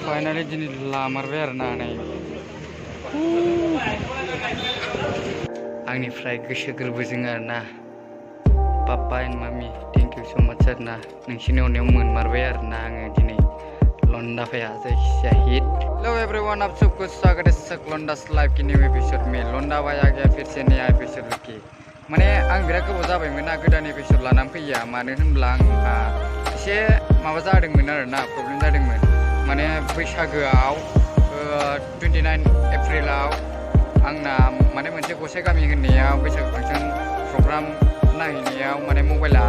Finally दिनै लामारबाय आरोना नै आंनिफ्राय गोसो गोरबोजों आरोना पापा एन्ड मामी थेंक इउ सो माच आरोना नोंसिनि अननायाव मोनमारबाय आरोना आङो दिनै लौंडा भैया जायखिजाया हिट। हेलो एवरीवन, आप सबको स्वागत है लौंडास लाइव की न्यू एपिसोड में। लौंडा भाई आ गया फिर से नया एपिसोड लेके। माने आं बिराद गोबाव जाबायमोन ना गोदान एपिसोड लानानै फैया, मानो होनब्ला आंहा एसे माबा जादोंमोन आरोना प्रब्लेम जादोंमोन। माने बैसागोआव 29 एप्रिलाव आंना माने मोनसे गसाइ गामि होननायाव बैसागो फांसन प्रग्राम नायहैनायाव माने मबाइला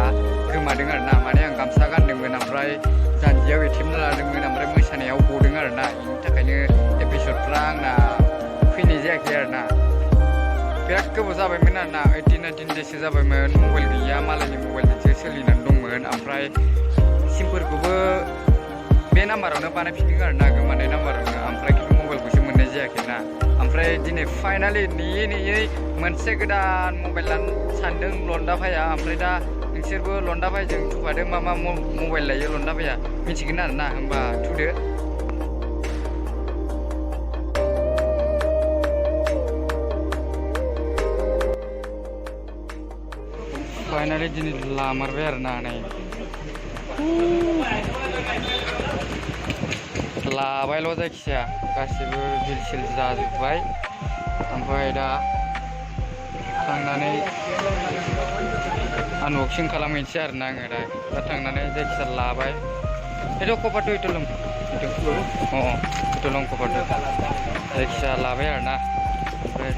गोमादों आरोना। माने आं गामसा गानदोंमोन ओमफ्राय जानजियाव एथेबना लादोंमोन ओमफ्राय मोसानायाव गदों आरोना। बेनि थाखायनो एपिसोडफ्रा आंना फैनाय जायाखै आरोना। बिराद गोबाव जाबायमोन आरोना 18-19 देससो जाबायमोन मबाइल गैया, मालायनि मबाइलजोंसो सोलिनानै दंमोन। ओमफ्राय सिमफोरखौबो बे नाम्बारावनो बानायफिनदों आरोना, गोमानाय नाम्बारावनो। ओमफ्राय खिन्थु मबाइलखौसो मोननाय जायाखैना। ओमफ्राय दिनै फाइनालि नेयै मोनसे गोदान मबाइल लानो सानदों लौंडा भाइया। ओमफ्राय दा नोंसोरबो लौंडा भाइजों थुफादो मा मबाइल लायो लौंडा भाइया मिथिगोन आरोना। होमबा थुदो। फाइनालि दिनै लामारबाय आरोना नै लाबायल' जायखिजाया गासिबो बिल सिल जाजोब्बाय। ओमफ्राय दा थांनानै आनबक्सिं खालामहैनोसै आरोना आङो दा थांनानै जायखिजाया लाबाय। itu koper itu lem itu lem koper जायखिजाया लाबाय आरोना। ओमफ्राय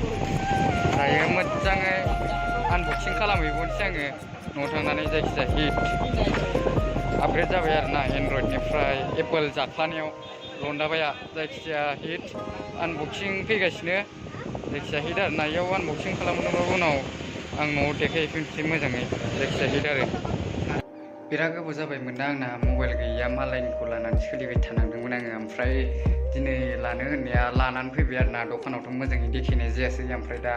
दायो मोजाङै आनबक्सिं खालामहैबावनोसै आङो न'आव थांनानै। जायखिजाया हिट आपग्रेड जाबाय आरोना एन्ड्रइडनिफ्राय एप्पल जाख्लानायाव लौंडा भाइया। जायखिजाया हिट आनबक्सिं फैगासिनो। जायखिजाया हिट आरोना। इयाव आनबक्सिं खालामनोबा उनाव आं न'आव देखायफिनसै मोजाङै। जायखिजाया हिट आरो बिराद गोबाव जाबायमोन ना आंना मबाइल गैया, मालायनिखौ लानानै सोलिबाय थानांदोंमोन आङो। ओमफ्राय दिनै लानो होननाया लानानै फैबाय आरोना। दखानावथ' मोजाङै देखायनाय जायासै। ओमफ्राय दा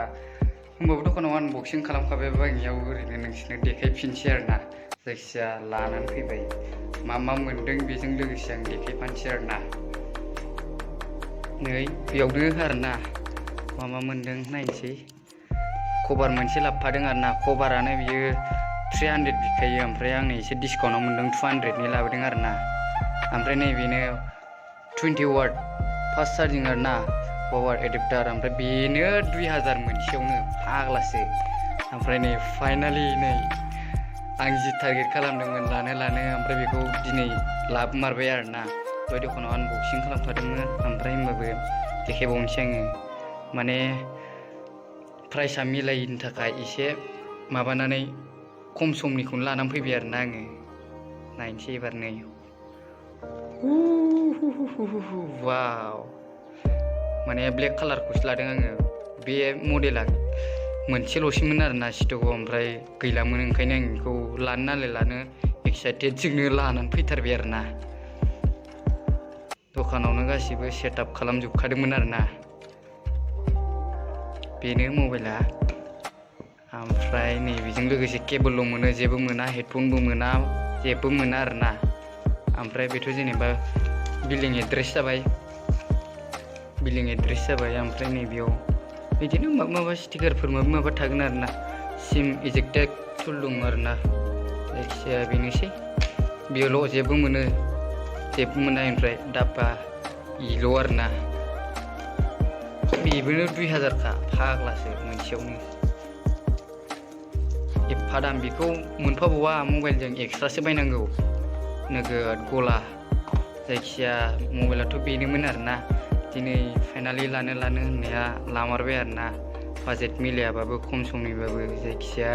होमबाबो दखानाव आनबक्सिं खालामखाबायबा आंनियाव ओरैनो नोंसोरनो देखायफिनसै आरोना। जायखिजाया लानानै फैबाय, मा मोनदों बेजों लोगोसे आं देखायफानसै आरोना। नै बेयावनो आरोना मा मोनदों नायनोसै। कभार मोनसे लाबोफादों आरोना। कभारानो बियो 300 बिखायो, ओमफ्राय आंनो एसे डिसकाउन्टआव मोनदों 200नि लाबोदों आरोना। ओमफ्राय नैबेनो 20 वाट फास्ट चार्जिं आरोना, पावार एडेप्टार। ओमफ्राय बेनो 2000 मोनसेयावनो, फाग्लासो। ओमफ्राय नै फाइनालि नै आं जि टारगेट खालामदोंमोन लानो ओमफ्राय बेखौ दिनै लाबोमारबाय आरोना। दहाय दखानाव आनबक्सिं खालामखादोंमोन। ओमफ्राय होमबाबो देखायबावनोसै आङो। माने प्राइसआ मिलायैनि थाखाय एसे माबानानै खम समनिखौनो लानानै फैबाय आरोना आङो। नायनोसै एबार नै वाव, माने ब्लेक कालारखौसो लादों आङो। बे मडेला मोनसेल'सैमोन आरोना स्टकआव, ओमफ्राय गैलामोन। ओंखायनो आं बेखौ लानो एक्साइटेडजोंनो लानानै फैथारबाय आरोना। दखानावनो गासिबो सेटआप खालामजोबखादोंमोन आरोना। बेनो मबाइला। ओमफ्राय नै बेजों लोगोसे केबोलल' मोनो, जेबो मोना, हेडफनबो मोना, जेबो मोना आरोना। ओमफ्राय बेथ' जेनेबा बिलिं एड्रेस जाबाय। ओमफ्राय नैबेयाव बिदिनो माबा स्टिकारफोर माबा थागोन आरोना। सिम इजेक्टेड टुल दं आरोना। जायखिजाया बेनोसै, बेयावल' जेबो मोना। ओमफ्राय दाब्बा इल' आरोना। बेबोनो 2000खा, फाग्लासो मोनसेयावनो। एफा दाम, बेखौ मोनफाबावा मबाइलजों एक्सट्रासो बायनांगौ नोगोद गला। जायखिजाया मबाइलाथ' बेनोमोन आरोना। दिनै फाइनालि लानो होननाया लामारबाय आरोना। बाजेट मिलायाबाबो खम समनिबाबो जायखिजाया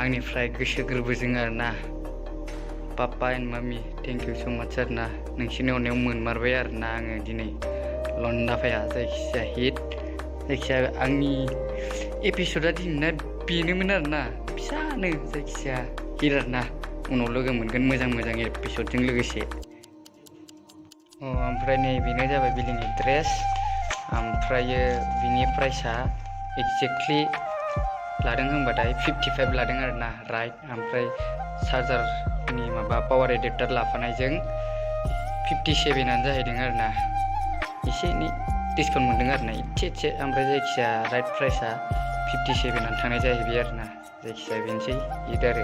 आंनिफ्राय गोसो गोरबोजों आरोना पापा एन्ड मामी थेंक इउ सो माच आरोना। नोंसिनि अननायाव मोनमारबाय आरोना आङो दिनै लौंडा भाइया। जायखिजाया हिट। जायखिजाया आंनि एपिसोडआ दिनैना बेनोमोन आरोना, फिसानो। जायखिजाया हिट आरोना। उनाव लोगो मोनगोन मोजां एपिसोडजों लोगोसे। ओमफ्राय नै बेनो जाबाय बिलिं एड्रेस। ओमफ्रायो बिनि प्राइसआ एक्जेक्टलि लादों होनबाथाय 55 लादों आरोना, राइट। ओमफ्राय चार्जारनि माबा पावार एडेप्टार लाफानायजों 57आनो जाहैदों आरोना एसे एनै डिसकाउन्ट मोनदों आरोना एसे ओमफ्राय जायखिजाया राइड प्राइसआ 57आनो थांनाय जाहैबाय आरोना जायखिजाया बेनोसै इद आरो